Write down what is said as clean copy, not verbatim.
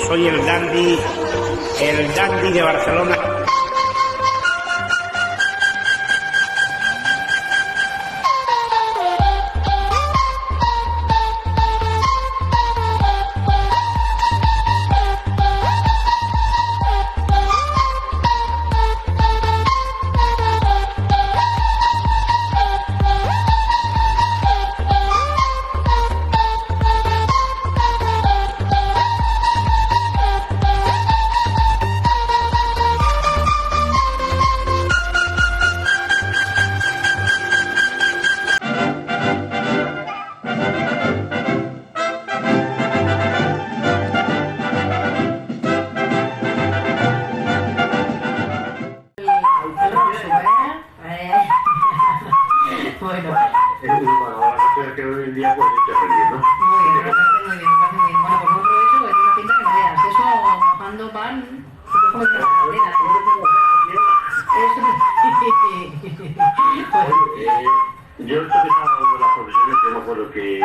soy el dandy de Barcelona. Bueno, Bueno, la cosa es que hoy en día pues estoy aprendiendo. muy bien, me parece muy bien, me parece muy bien. Bueno, pues buen provecho, que tiene una pinta que no veas. Eso, mojando pan, se te come la cadera. Eso. Oye, yo esto que estaba dando las profesiones, yo me acuerdo que